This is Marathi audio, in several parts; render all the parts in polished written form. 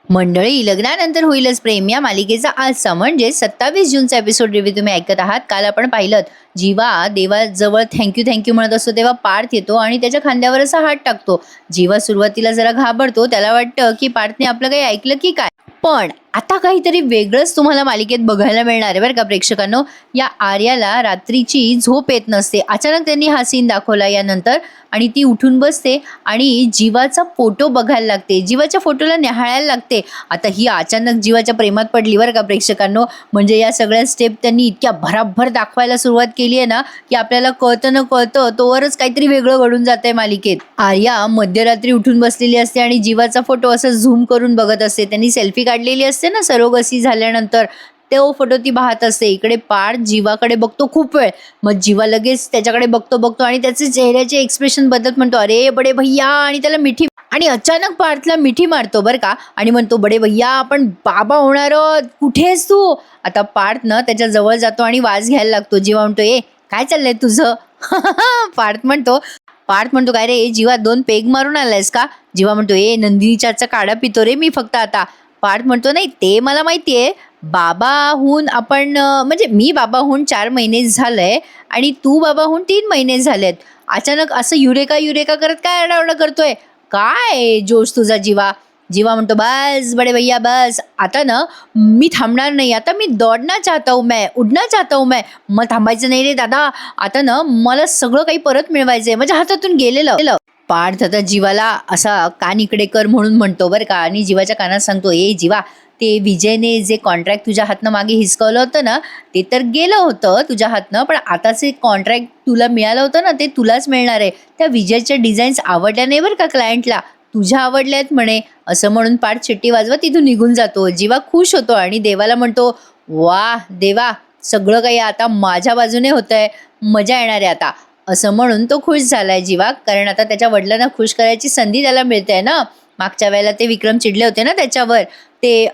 मंडळी, लग्नानंतर होईलच प्रेम या मालिकेचा आजचा म्हणजे 27 जूनचा एपिसोड रिव्ह्यू तुम्ही ऐकत आहात. काल आपण पाहिलं जीवा देवाजवळ थँक्यू म्हणत असतो तेव्हा पार्थ येतो आणि त्याच्या खांद्यावर असा हात टाकतो. जीवा सुरुवातीला जरा घाबरतो, त्याला वाटतं की पार्थने आपलं काही ऐकलं की काय. पण आता काहीतरी वेगळंच तुम्हाला मालिकेत बघायला मिळणार आहे बरं का प्रेक्षकांनो. या आर्याला रात्रीची झोप येत नसते. अचानक त्यांनी हा सीन दाखवला यानंतर आणि ती उठून बसते आणि जीवाचा फोटो बघायला लागते, जीवाच्या फोटोला न्याहाळायला लागते. आता ही अचानक जीवाच्या प्रेमात पडली बरं का प्रेक्षकांनो. म्हणजे या सगळ्या स्टेप त्यांनी इतक्या भराभर दाखवायला सुरुवात केली आहे ना की आपल्याला कळतं न कळतं तोवरच काहीतरी वेगळं घडून जातंय मालिकेत. आर्या मध्यरात्री उठून बसलेली असते आणि जीवाचा फोटो असं झूम करून बघत असते. त्यांनी सेल्फी काढलेली असते ना सरोगसी झाल्यानंतर, तो फोटो ती पाहत असते. इकडे पार्थ जीवाकडे बघतो खूप वेळ. मग जीवा लगेच त्याच्याकडे बघतो आणि त्याचे चेहऱ्याचे एक्सप्रेशन बदलत म्हणतो अरे बडे भैया, आणि त्याला मिठी, आणि अचानक पार्थला मिठी मारतो बरं का आणि म्हणतो बडे भैया आपण बाबा होणार आहोत, कुठेस तू. आता पार्थ न त्याच्या जवळ जातो आणि वाज घ्यायला लागतो. जीवा म्हणतो ए काय चाललंय तुझं. पार्थ म्हणतो काय रे जीवा, 2 पेग मारून आलायस का. जीवा म्हणतो ए नंदिनीच्या काढा पितो रे मी फक्त आता. पार्थ म्हणतो नाही ते मला माहितीये, बाबाहून आपण म्हणजे मी बाबाहून 4 महिने झालंय आणि तू बाबाहून 3 महिने झालेत. अचानक असं युरेका करत काय आरडाओरडा करतोय, काय जोश तुझा जीवा. जीवा म्हणतो बस बडे भैया बस, आता ना मी थांबणार नाही, आता मी दौडना चाहता हूं, मैं उडना चाहता हूं, मैं. मग थांबायचं नाही रे दादा, आता ना मला सगळं काही परत मिळवायचंय, माझ्या हातातून गेलेलं. पार्थ आता जीवाला असा कान इकडे कर म्हणून म्हणतो बरं का आणि जीवाच्या कानात सांगतो ए जीवा, ते विजयने जे कॉन्ट्रॅक्ट तुझ्या हातनं मागे हिसकवलं होतं ना ते तर गेलं होतं तुझ्या हातनं, पण आताचे कॉन्ट्रॅक्ट तुला मिळालं होतं ना ते तुलाच मिळणार आहे. त्या विजयच्या डिझाईन्स आवडल्या नाही बरं का क्लायंटला, तुझ्या आवडल्यात म्हणे. असं म्हणून पार्थ शिट्टी वाजवत तिथून निघून जातो. जीवा खुश होतो आणि देवाला म्हणतो वा देवा, सगळं काही आता माझ्या बाजूने होतंय, मजा येणार आहे आता. असं म्हणून तो खुश झालाय जीवा, कारण आता त्याच्या वडिलांना खुश करायची संधी त्याला मिळते ना. मागच्या वेळेला ते विक्रम चिडले होते ना त्याच्यावर, ते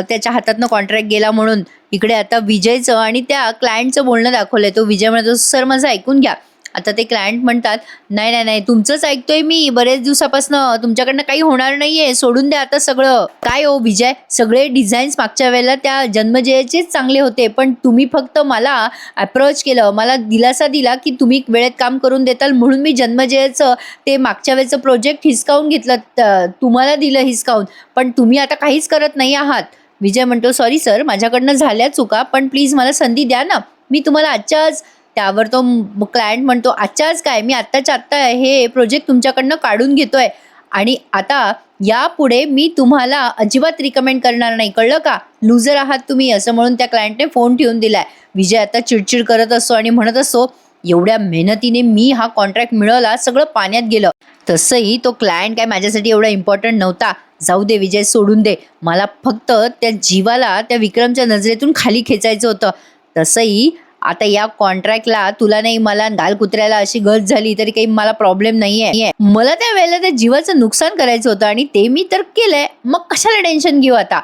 त्याच्या हातातनं कॉन्ट्रॅक्ट गेला म्हणून. इकडे आता विजयचं आणि त्या क्लायंटचं बोलणं दाखवलंय. तो विजय म्हणतो सर माझं ऐकून घ्या. आता ते क्लायंट म्हणतात नाही तुमचंच ऐकतोय मी बरेच दिवसापासून, तुमच्याकडनं काही होणार नाहीये, सोडून द्या आता सगळं. काय हो विजय, सगळे डिझाईन्स मागच्या वेळेला त्या जन्मजयचेच चांगले होते, पण तुम्ही फक्त मला अप्रोच केलं, मला दिलासा दिला की तुम्ही वेळेत काम करून देताल म्हणून मी जन्मजयचं ते मागच्या वेळेचं प्रोजेक्ट हिसकावून घेतलं, तुम्हाला दिलं हिसकावून, पण तुम्ही आता काहीच करत नाही आहात. विजय म्हणतो सॉरी सर, माझ्याकडनं झाल्या चुका, पण प्लीज मला संधी द्या ना, मी तुम्हाला आजच्याच. त्यावर तो क्लायंट म्हणतो आजच्याच काय, मी आत्ताच्या आत्ता हे प्रोजेक्ट तुमच्याकडनं काढून घेतोय आणि आता यापुढे मी तुम्हाला अजिबात रिकमेंड करणार नाही, कळलं का, लुजर आहात तुम्ही. असं म्हणून त्या क्लायंटने फोन ठेवून दिलाय. विजय आता चिडचिड करत असतो आणि म्हणत असतो एवढ्या मेहनतीने मी हा कॉन्ट्रॅक्ट मिळवला, सगळं पाण्यात गेलं. तसंही तो क्लायंट काय माझ्यासाठी एवढा इम्पॉर्टंट नव्हता. जाऊ दे विजय, सोडून दे, मला फक्त त्या जीवाला त्या विक्रमच्या नजरेतून खाली खेचायचं होतं. तसंही आता या कॉन्ट्रॅक्टला तुला नाही मला गालकुत्र्याला अशी गरज झाली तरी काही मला प्रॉब्लेम नाहीये. मला त्या वेळेला त्या जीवाचं नुकसान करायचं होतं आणि ते मी तर केलंय, मग कशाला टेन्शन घेऊ आता.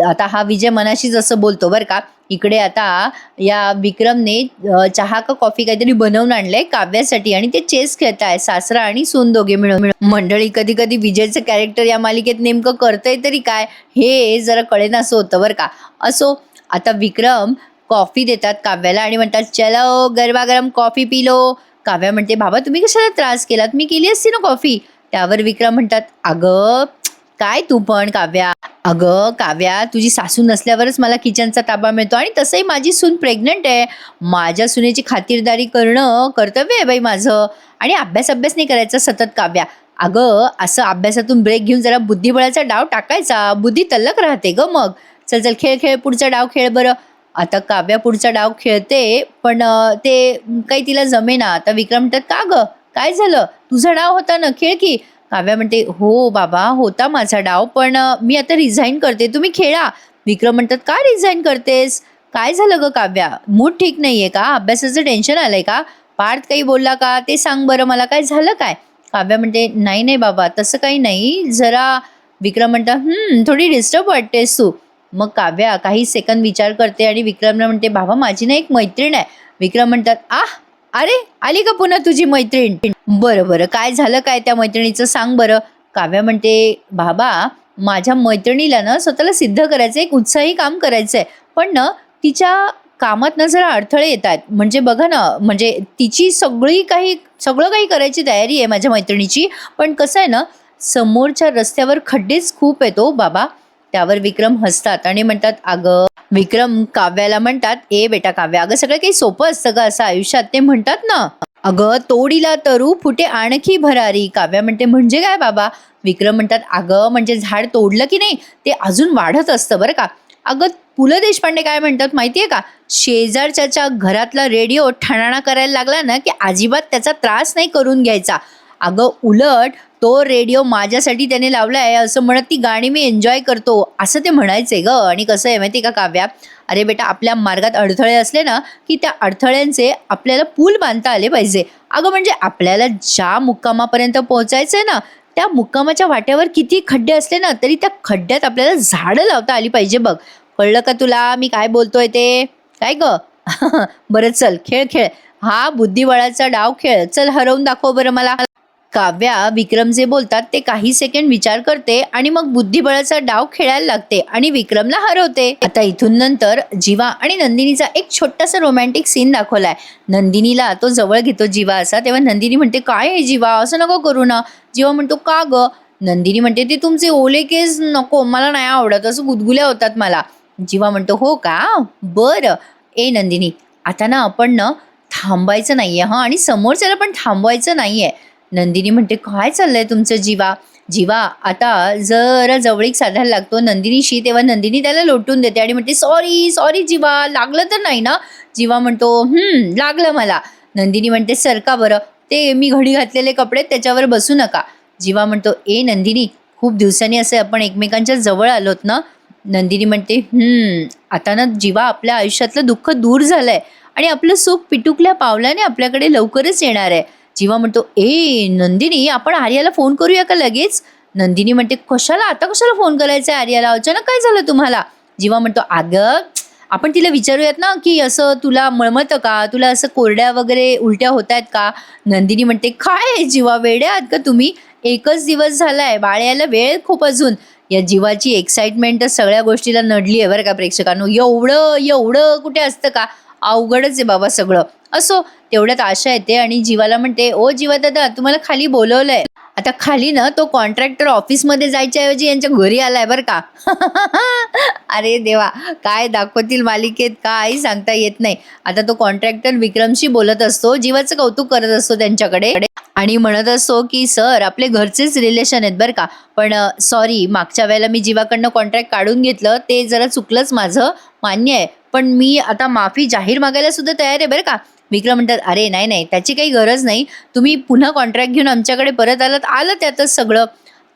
आता हा विजय मनाशीच असं बोलतो बरं का. इकडे आता या विक्रमने चहा का कॉफी काहीतरी बनवून आणलंय काव्यासाठी आणि ते चेस खेळताय सासरा आणि सून दोघे मिळून. मंडळी, कधी कधी विजयचं कॅरेक्टर या मालिकेत नेमकं करतंय तरी काय हे जरा कळेनासं होतं बरं का. असो, आता विक्रम कॉफी देतात काव्याला आणि म्हणतात चलो गरबा गरम कॉफी पी लो. काव्या म्हणते बाबा तुम्ही कशाला त्रास केलात, मी केली असती ना कॉफी. त्यावर विक्रम म्हणतात अगं काय तू पण काव्या, अगं काव्या तुझी सासू नसल्यावरच मला किचनचा ताबा मिळतो आणि तसंही माझी सून प्रेग्नंट आहे, माझ्या सुनेची खातिरदारी करणं कर्तव्य आहे बाई माझं, आणि अभ्यास नाही करायचा सतत काव्या. अगं असं अभ्यासातून ब्रेक घेऊन जरा बुद्धिबळाचा डाव टाकायचा, बुद्धी तल्लक राहते ग मग. चल खेळ पुढचा डाव खेळ बरं. आता काव्या पुढचा डाव खेळते पण ते काही तिला जमेना. आता विक्रम म्हणतात का ग काय झालं, तुझा डाव होता ना, खेळ की. काव्या म्हणते हो बाबा होता माझा डाव, पण मी आता रिझाईन करते, तुम्ही खेळा. विक्रम म्हणतात का रिझाईन करतेस, काय झालं ग काव्या, मूड ठीक नाहीये का, अभ्यासाचं टेन्शन आलंय का, पार्थ काही बोलला का ते सांग बरं मला, काय झालं काय. काव्या म्हणते नाही बाबा तसं काही नाही जरा. विक्रम म्हणतात थोडी डिस्टर्ब वाटतेस तू. मग काव्या काही सेकंद विचार करते आणि विक्रमला म्हणते बाबा माझी ना एक मैत्रीण आहे. विक्रम म्हणतात अरे आली का पुन्हा तुझी मैत्रीण, बरं काय झालं काय त्या मैत्रिणीचं सांग बरं. काव्या म्हणते बाबा माझ्या मैत्रिणीला ना स्वतःला सिद्ध करायचं एक उत्साही काम करायचं आहे, पण ना तिच्या कामात ना जरा अडथळे येत आहेत. म्हणजे बघा ना, म्हणजे तिची सगळं काही करायची तयारी आहे माझ्या मैत्रिणीची, पण कसं आहे ना, समोरच्या रस्त्यावर खड्डेच खूप आहेत ओ बाबा. त्यावर विक्रम हसतात आणि म्हणतात, "अगं" विक्रम काव्याला म्हणतात, "ए बेटा काव्या, अगं सगळं काही सोपं असतं का असं आयुष्यात?" ते म्हणतात ना, "अगं तोडीला तरू फुटे आणखी भरारी." काव्या म्हणते, "म्हणजे काय बाबा?" विक्रम म्हणतात, "अगं म्हणजे झाड तोडलं की नाही ते अजून वाढत असतं बरं का. अगं पु ल देशपांडे काय म्हणतात माहितीये का? शेजारच्याच्या घरातला रेडिओ ठणाणा करायला लागला ना, की अजिबात त्याचा त्रास नाही करून घ्यायचा. अगं उलट तो रेडिओ माझ्यासाठी त्याने लावलाय असं म्हणत ती गाणी मी एन्जॉय करतो." असं ते म्हणायचे गं. आणि कसं आहे माहिती का काव्या? अरे बेटा, आपल्या मार्गात अडथळे असले ना, की त्या अडथळ्यांचे आपल्याला पूल बांधता आले पाहिजे. अगं म्हणजे आपल्याला ज्या मुक्कामापर्यंत पोहोचायचंय ना, त्या मुक्कामाच्या वाट्यावर किती खड्डे असले ना, तरी त्या खड्ड्यात आपल्याला झाडं लावता आली पाहिजे बघ. कळलं का तुला मी काय बोलतोय ते? काय गं? बरं चल खेळ खेळ. हा बुद्धिबळाचा डाव खेळ. चल हरवून दाखव बरं मला. काव्या विक्रम जे बोलतात ते काही सेकंड विचार करते आणि मग बुद्धिबळाचा डाव खेळायला लागते आणि विक्रमला हरवते. आता इथून नंतर जीवा आणि नंदिनीचा एक छोटासा रोमॅन्टिक सीन दाखवलाय. नंदिनीला तो जवळ घेतो जीवा असा, तेव्हा नंदिनी म्हणते, "काय आहे जीवा, असं नको करू ना." जीवा म्हणतो, "का ग?" नंदिनी म्हणते, "ते तुमचे ओले केस नको, मला नाही आवडत, असं गुदगुल्या होतात मला." जीवा म्हणतो, "हो का, बरं." ए नंदिनी, आता ना आपण ना थांबायचं नाहीये हा, आणि समोरच्याला पण थांबवायचं नाहीये. नंदिनी म्हणते, "काय चाललंय तुमचं जीवा?" जीवा आता जरा जवळीक साधायला लागतो नंदिनीशी, तेव्हा नंदिनी त्याला लोटून देते आणि म्हणते, "सॉरी सॉरी जीवा, लागलं तर नाही ना?" जीवा म्हणतो, लागलं मला." नंदिनी म्हणते, "सरका बरं, ते मी घडी घातलेले कपडे त्याच्यावर बसू नका." जीवा म्हणतो, "ए नंदिनी, खूप दिवसांनी असे आपण एकमेकांच्या जवळ आलोत ना." नंदिनी म्हणते, आता ना जीवा आपल्या आयुष्यातलं दुःख दूर झालंय आणि आपलं सुख पिटुकल्या पावलाने आपल्याकडे लवकरच येणार आहे." जीवा म्हणतो, "ए नंदिनी, आपण आर्याला फोन करूया का लगेच?" नंदिनी म्हणते, "कशाला, आता कशाला फोन करायचा आहे आर्याला, अचानक काय झालं तुम्हाला?" जीवा म्हणतो, "अगं आपण तिला विचारूयात ना, की असं तुला मळमळतं का, तुला असं कोरड्या वगैरे उलट्या होत आहेत का?" नंदिनी म्हणते, "काय जीवा, वेड्या आहात का तुम्ही? एकच दिवस झालाय, बाळ यायला वेळ खूप अजून." या जीवाची एक्साइटमेंट तर सगळ्या गोष्टीला नडली आहे बरं का प्रेक्षकांनो. एवढं एवढं कुठे असतं का? अवघडच आहे बाबा सगळं. असो, तेवढ्यात आशा येते आणि जीवाला म्हणते, "ओ जीवा दादा, तुम्हाला खाली बोलवलंय." आता खाली ना तो कॉन्ट्रॅक्टर ऑफिसमध्ये जायच्या ऐवजी यांच्या घरी आलाय बरं का. अरे देवा, काय दाखवतील मालिकेत काही सांगता येत नाही. आता तो कॉन्ट्रॅक्टर विक्रमशी बोलत असतो, जीवाचं कौतुक करत असतो त्यांच्याकडे आणि म्हणत असतो, की "सर, आपले घरचेच रिलेशन आहेत बरं का, पण सॉरी, मागच्या वेळेला मी जीवाकडनं कॉन्ट्रॅक्ट काढून घेतलं, ते जरा चुकलंच माझं, मान्य आहे. पण मी आता माफी जाहीर मागायला सुद्धा तयार आहे बरं का." विक्रम म्हणतात, "अरे नाही नाही, त्याची काही गरज नाही. तुम्ही पुन्हा कॉन्ट्रॅक्ट घेऊन आमच्याकडे परत आलात, आलं त्यातच सगळं."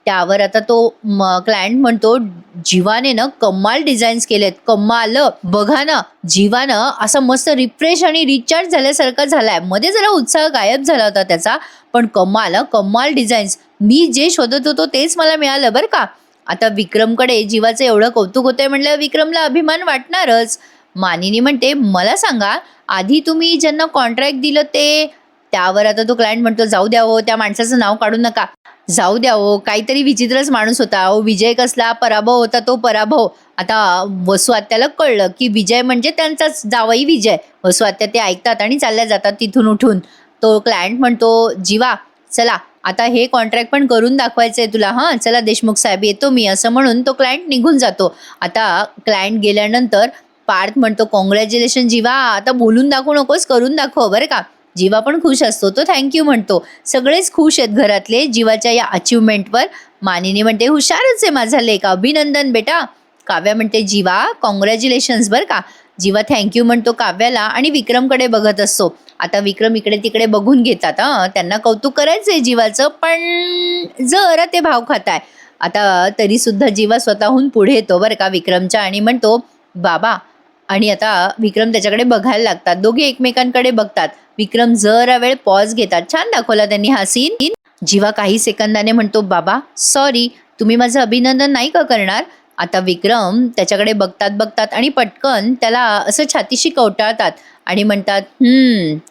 त्यावर आता तो क्लायंट म्हणतो, "जीवाने ना कमाल डिझाईन्स केलेत, कमाल. बघा ना, जीवानं असं मस्त रिफ्रेश आणि रिचार्ज झाल्यासारखा झालाय. मध्ये जरा उत्साह गायब झाला होता त्याचा, पण कमाल कमाल डिझाईन्स. मी जे शोधत होतो तेच मला मिळालं बरं का." आता विक्रमकडे जीवाचं एवढं कौतुक होतंय म्हटल्यावर विक्रमला अभिमान वाटणारच. मानिनी म्हणते, "मला सांगा, आधी तुम्ही ज्यांना कॉन्ट्रॅक्ट दिलं ते?" त्यावर आता तो क्लायंट म्हणतो, "जाऊ द्या हो, त्या माणसाचं नाव काढू नका. जाऊ द्या हो, काहीतरी विचित्रच माणूस होता. अहो विजय कसला, पराभव होता तो पराभव." आता वसू आत्याला कळलं, की विजय म्हणजे त्यांचाच जावई विजय. वसू आत्या ते ऐकतात आणि चालल्या जातात तिथून उठून. तो क्लायंट म्हणतो, "जीवा, चला आता हे कॉन्ट्रॅक्ट पण करून दाखवायचंय तुला, हां, चला देशमुख साहेब येतो मी." असं म्हणून तो क्लायंट निघून जातो. आता क्लायंट गेल्यानंतर पार्थ म्हणतो, "कॉंग्रॅच्युलेशन जीवा, आता बोलून दाखवू नकोस, करून दाखव बरं का." जीवा पण खुश असतो, तो थँक्यू म्हणतो. सगळेच खुश आहेत घरातले जीवाच्या या अचिव्हमेंटवर. मानिनी म्हणते, "हुशारच आहे माझा लेक, अभिनंदन बेटा." काव्या म्हणते, "जीवा, कॉंग्रॅच्युलेशन्स बरं का." जीवा थँक्यू म्हणतो काव्याला आणि विक्रमकडे बघत असतो. आता विक्रम इकडे तिकडे बघून घेतात, त्यांना कौतुक करायचंय जीवाचं, पण जरा ते भाव खाताय. आता तरी सुद्धा जीवा स्वतःहून पुढे येतो बरं का विक्रमच्या आणि म्हणतो, "बाबा." आणि आता विक्रम त्याच्याकडे बघायला लागतात, दोघे एकमेकांकडे बघतात. विक्रम जरा वेळ पॉज घेतात. छान दाखवला त्यांनी हा सीन. जीवा काही सेकंदाने म्हणतो, "बाबा सॉरी, तुम्ही माझं अभिनंदन नाही का करणार?" आता विक्रम त्याच्याकडे बघतात बघतात आणि पटकन त्याला असं छातीशी कवटाळतात आणि म्हणतात,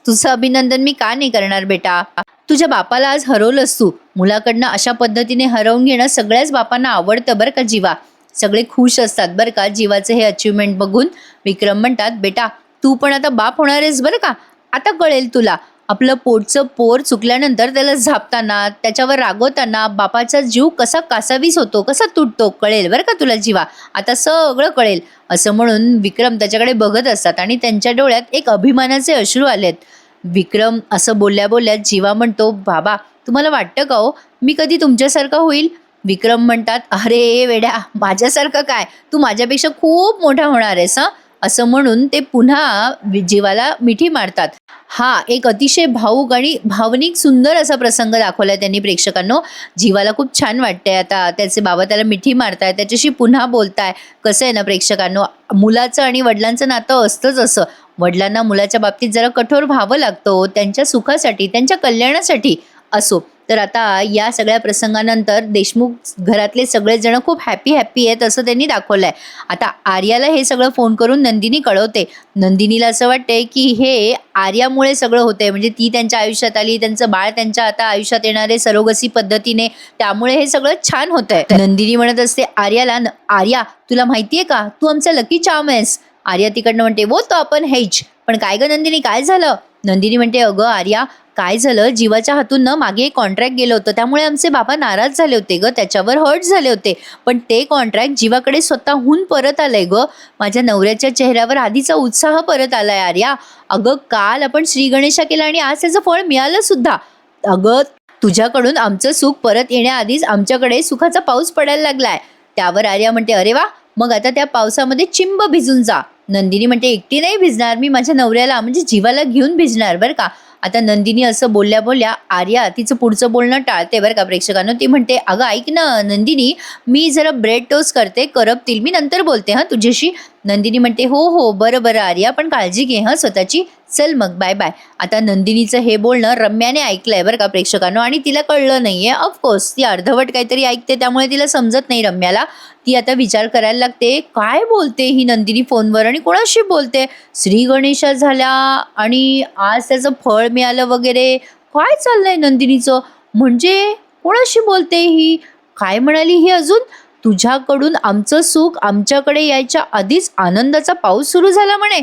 तुझं अभिनंदन मी का नाही करणार बेटा? तुझ्या बापाला आज हरवलंस तू. मुलाकडनं अशा पद्धतीने हरवून घेणं सगळ्याच बापांना आवडतं बरं का जीवा. सगळे खुश असतात बरं का जीवाचं हे अचिव्हमेंट बघून. विक्रम म्हणतात, बेटा तू पण आता बाप होणार आहेस बरं का. आता कळेल तुला. आपलं पोटचं पोर चुकल्यानंतर त्याला झापताना, त्याच्यावर रागवताना बापाचा जीव कसा कासावीस होतो, कसा तुटतो कळेल बरं का तुला जीवा. आता सगळं कळेल. असं म्हणून विक्रम त्याच्याकडे बघत असतात आणि त्यांच्या डोळ्यात एक अभिमानाचे अश्रू आलेत. विक्रम असं बोलल्या बोलल्या जीवा म्हणतो, बाबा तुम्हाला वाटतं का हो मी कधी तुमच्यासारखा होईल? विक्रम म्हणतात, अरे वेड्या माझ्यासारखं काय, तू माझ्यापेक्षा खूप मोठा होणार आहेस हं. असं म्हणून ते पुन्हा जीवाला मिठी मारतात. हा एक अतिशय भावूक आणि भावनिक सुंदर असा प्रसंग दाखवलाय त्यांनी प्रेक्षकांनो. जीवाला खूप छान वाटतंय. आता त्याचे बाबा त्याला मिठी मारताय, त्याच्याशी पुन्हा बोलताय. कसं आहे ना प्रेक्षकांनो, मुलाचं आणि वडिलांचं नातं असतंच असं. वडिलांना मुलाच्या बाबतीत जरा कठोर व्हावं लागतं, त्यांच्या सुखासाठी, त्यांच्या कल्याणासाठी असो. तर आता या सगळ्या प्रसंगानंतर देशमुख घरातले सगळेजण खूप हॅपी आहेत असं त्यांनी दाखवलंय. आता आर्याला हे सगळं फोन करून नंदिनी कळवते. नंदिनीला असं वाटतंय की हे आर्यामुळे सगळं होतंय, म्हणजे ती त्यांच्या आयुष्यात आली, त्यांचं बाळ त्यांच्या आता आयुष्यात येणारे सरोगसी पद्धतीने, त्यामुळे हे सगळं छान होतंय. नंदिनी म्हणत असते आर्याला, आर्या तुला माहितीये का तू आमचा लकी चार्म आहेस. आर्या तिकडनं म्हणते, वो तो आपण हेच. पण काय ग नंदिनी काय झालं? नंदिनी म्हणते, अगं आर्या काय झालं, जीवाच्या हातून ना मागे एक कॉन्ट्रॅक्ट गेलं होतं, त्यामुळे आमचे बाबा नाराज झाले होते ग, त्याच्यावर हर्ट झाले होते. पण ते कॉन्ट्रॅक्ट जीवाकडे स्वतःहून परत आलंय ग. माझ्या नवऱ्याच्या चेहऱ्यावर आधीचा उत्साह परत आलाय आर्या. अगं काल आपण श्री गणेशा केला आणि आज त्याचं फळ मिळालं सुद्धा. अगं तुझ्याकडून आमचं सुख परत येण्याआधीच आमच्याकडे सुखाचा पाऊस पडायला लागलाय. त्यावर आर्या म्हणते, अरे वा, मग आता त्या पावसामध्ये चिंब भिजून जा. नंदिनी म्हणते, एकटी नाही भिजणार मी, माझ्या नवऱ्याला म्हणजे जीवाला घेऊन भिजणार बरं का. आता नंदिनी असं बोलल्या बोलल्या आर्या तिचं पुढचं बोलणं टाळते बरं का प्रेक्षकांनो. ती म्हणते, अगं ऐक ना नंदिनी, मी जरा ब्रेड टोस्ट करते, करपतील, मी नंतर बोलते हां तुझ्याशी. नंदिनी म्हणते, हो हो बरं बरं आर्या, पण काळजी घे हां स्वतःची, चल मग बाय बाय. आता नंदिनीचं हे बोलणं रम्याने ऐकलंय बरं का प्रेक्षकांनो, आणि तिला कळलं नाहीये. ऑफकोर्स ती अर्धवट काहीतरी ऐकते, त्यामुळे तिला समजत नाही रम्याला. ती आता विचार करायला लागते, काय बोलते ही नंदिनी फोनवर आणि कोणाशी बोलते? श्री गणेशा झाल्या आणि आज त्याचं फळ मिळालं वगैरे, काय चाललंय नंदिनीचं? म्हणजे कोणाशी बोलते ही? काय म्हणाली ही अजून? तुझ्याकडून आमचं सुख आमच्याकडे यायच्या आधीच आनंदाचा पाऊस सुरू झाला म्हणे.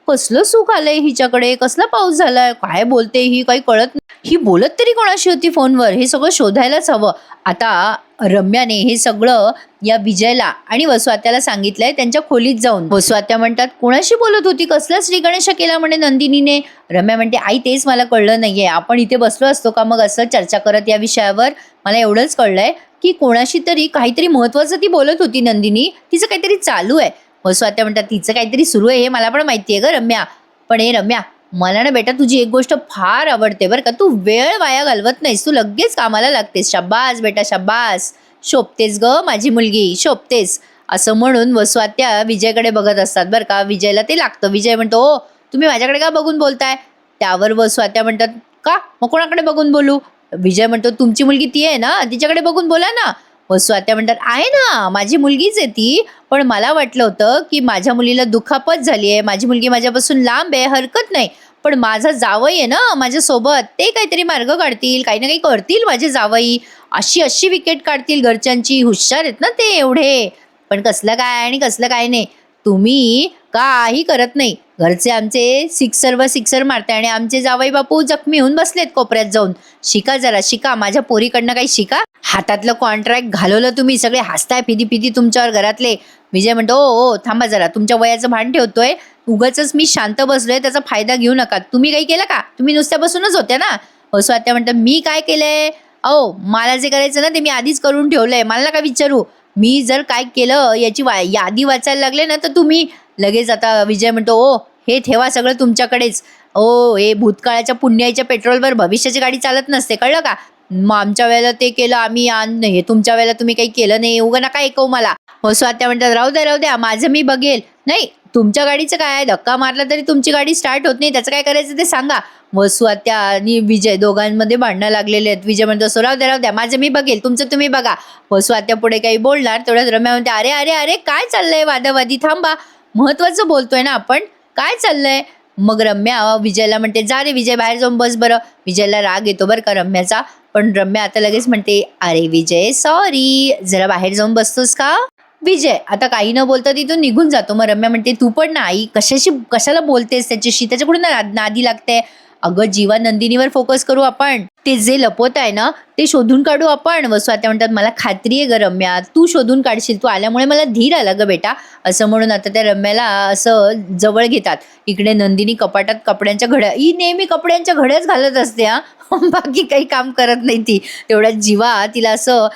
कसलं सुख आलंय हिच्याकडे, कसला पाऊस झालाय, काय बोलते ही, काही कळत नाही. ही बोलत तरी कोणाशी होती फोनवर, हे सगळं शोधायलाच हवं. आता रम्याने हे सगळं या विजयला आणि वसुआत्याला सांगितलंय त्यांच्या खोलीत जाऊन. वसुआत्या म्हणतात, कोणाशी बोलत होती, कसला श्री गणेश केला म्हणे नंदिनीने? रम्या म्हणते, आई तेच मला कळलं नाहीये, आपण इथे बसलो असतो का मग असं चर्चा करत या विषयावर? मला एवढंच कळलंय की कोणाशी तरी काहीतरी महत्वाचं ती बोलत होती नंदिनी, तिचं काहीतरी चालू आहे. वसुआत्या म्हणतात, तिचं काहीतरी सुरू आहे हे मला पण माहितीये ग रम्या. पण हे रम्या, मला ना बेटा तुझी एक गोष्ट फार आवडते बरं का, तू वेळ वाया घालवत नाहीस, तू लगेच कामाला लागतेस. शाबास बेटा शाबास, शोभतेस ग माझी मुलगी, शोभतेस. असं म्हणून वसुआत्या विजयकडे बघत असतात बरं का. विजयला ते लागतं. विजय म्हणतो, ओ तुम्ही माझ्याकडे का बघून बोलताय? त्यावर वसुआत्या म्हणतात, का मग कोणाकडे बघून बोलू? विजय म्हणतो, तुमची मुलगी ती आहे ना, तिच्याकडे बघून बोला ना. वसुआत्या म्हणतात, आहे ना माझी मुलगीच आहे ती, पण मला वाटलं होतं की माझ्या मुलीला दुखापत झाली आहे, माझी मुलगी माझ्यापासून लांब आहे, हरकत नाही. पण माझा जावई आहे ना माझ्यासोबत, ते काहीतरी मार्ग काढतील, काही ना काही करतील माझे जावई, अशी अशी विकेट काढतील घरच्यांची, हुशार आहेत ना ते एवढे. पण कसलं काय आणि कसलं काय नाही, तुम्ही काही करत नाही. घरचे आमचे सिक्सर व सिक्सर मारते आणि आमचे जावई बापू जखमी होऊन बसलेत कोपऱ्यात जाऊन. शिका जरा, शिका माझ्या पोरीकडनं काही शिका. हातातलं कॉन्ट्रॅक्ट घालवलं तुम्ही, सगळे हसताय फिदी फिदी तुमच्यावर घरातले. विजय म्हणतो, ओ थांबा जरा, तुमच्या वयाचं भान ठेवतोय, उगाच मी शांत बसलोय त्याचा फायदा घेऊ नका. तुम्ही काही केलं का? तुम्ही नुसत्या बसूनच होत्या ना. वसुआत्या म्हणतात, मी काय केलंय? अहो मला जे करायचं ना ते मी आधीच करून ठेवलंय, मला नका विचारू. मी जर काय केलं याची यादी वाचायला लागले ना तर तुम्ही लगेच. आता विजय म्हणतो, ओ हे ठेवा सगळं तुमच्याकडेच. ओ हे भूतकाळाच्या पुण्याच्या पेट्रोलवर भविष्याची गाडी चालत नसते, कळलं का? मग आमच्या वेळेला ते केलं आम्ही, हे तुमच्या वेळेला तुम्ही काही केलं नाही, उगा नका ऐकव मला. वसुआत्या म्हणतात, राहू द्या माझं मी बघेल. नाही तुमच्या गाडीचं काय आहे, धक्का मारला तरी तुमची गाडी स्टार्ट होत नाही, त्याचं काय करायचं ते सांगा. वसू आत्या आणि विजय दोघांमध्ये भांडणं लागलेले आहेत. विजय म्हणतो असं राहू द्या माझं मी बघेल, तुमचं तुम्ही बघा. वसू आत्या पुढे काही बोलणार तेवढ्यात रम्या म्हणते अरे अरे अरे काय चाललंय वादावादी, थांबा, महत्वाचं बोलतोय ना आपण, काय चाललंय. मग रम्या विजयला म्हणते जा रे विजय बाहेर जाऊन बस बरं. विजयला राग येतो बरं का रम्याचा, पण रम्या आता लगेच म्हणते अरे विजय सॉरी, जरा बाहेर जाऊन बसतोस का. विजय आता काही न बोलता तिथून निघून जातो. मग रम्या म्हणते तू पण ना आई कशाला बोलतेस त्याच्याशी, त्याच्याकडून नादी लागते. अगं जीवा नंदिनीवर फोकस करू आपण, ते जे लपवत आहे ना ते शोधून काढू आपण. वसू आता म्हणतात मला खात्री आहे ग रम्या, तू शोधून काढशील, तू आल्यामुळे मला धीर आला ग बेटा. असं म्हणून आता त्या रम्याला असं जवळ घेतात. इकडे नंदिनी कपाटात कपड्यांच्या घड्या, ही नेहमी कपड्यांच्या घड्याच घालत असते हा बाकी काही काम करत नाही ती. तेवढ्यात जीवा तिला असं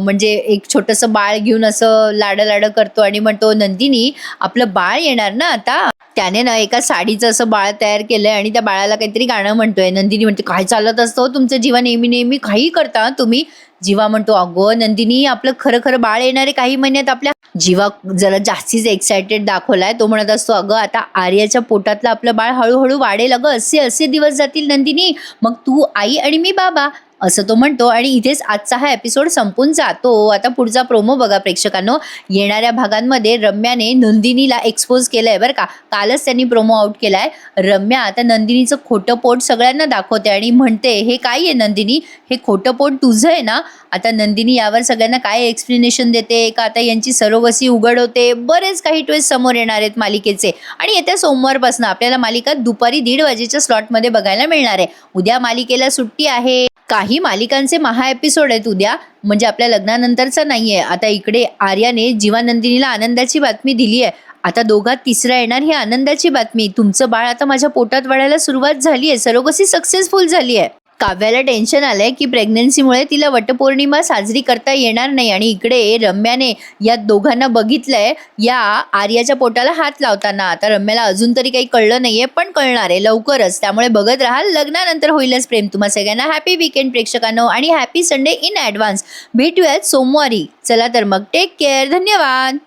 म्हणजे एक छोटंसं बाळ घेऊन असं लाड करतो आणि म्हणतो नंदिनी आपलं बाळ येणार ना आता. त्याने ना एका साडीचं असं बाळ तयार केलंय आणि त्या बाळाला काहीतरी गाणं म्हणतोय. नंदिनी म्हणते काय चालत असतं तुमचं जीवा, नेहमी नेहमी काही करता तुम्ही. जीवा म्हणतो अगं नंदिनी आपलं खरं बाळ येणारे काही महिन्यात आपल्या. जीवा जरा जास्तीच एक्सायटेड दाखवलाय. तो म्हणत असतो अगं आता आर्याच्या पोटातलं आपलं बाळ हळूहळू वाढेल अगं, असे दिवस जातील नंदिनी, मग तू आई आणि मी बाबा, असं तो म्हणतो. आणि इथेच आजचा हा एपिसोड संपून जातो. आता पुढचा प्रोमो बघा प्रेक्षकांनो. येणाऱ्या भागांमध्ये रम्याने नंदिनीला एक्सपोज केलंय बरं का, कालच त्यांनी प्रोमो आउट केलाय. रम्या आता नंदिनीचं खोटं पोट सगळ्यांना दाखवते आणि म्हणते हे काय आहे नंदिनी, हे खोटं पोट तुझं आहे ना. आता नंदिनी यावर सगळ्यांना काय एक्सप्लेनेशन देते का आता यांची सरोगसी उघड होते. बरेच काही ट्विस्ट समोर येणार आहेत मालिकेचे. आणि येत्या सोमवारपासून आपल्याला मालिका दुपारी 1:30 वाजेच्या स्लॉटमध्ये बघायला मिळणार आहे. उद्या मालिकेला सुट्टी आहे. काही मालिकांचे महा एपिसोड आहेत उद्या, म्हणजे आपल्या लग्नानंतरचा नाहीये. आता इकडे आर्याने जीवानंदिनीला आनंदाची बातमी दिली आहे. आता दोघात तिसरा येणार ही आनंदाची बातमी, तुमचं बाळ आता माझ्या पोटात वाढायला सुरुवात झाली आहे, सरोगसी सक्सेसफुल झाली आहे. काव्याला टेन्शन आलंय की प्रेग्नन्सीमुळे तिला वटपौर्णिमा साजरी करता येणार नाही. आणि इकडे रम्याने या दोघांना बघितलंय या आर्याच्या पोटाला हात लावताना. आता रम्याला अजून तरी काही कळलं नाहीये, पण कळणार आहे लवकरच, त्यामुळे बघत राहा. लग्नानंतर होईलच प्रेम. तुम्हा सगळ्यांना हॅपी वीकेंड प्रेक्षकांनो आणि हॅपी संडे इन ॲडव्हान्स. भेटूयात सोमवारी. चला तर मग टेक केअर, धन्यवाद.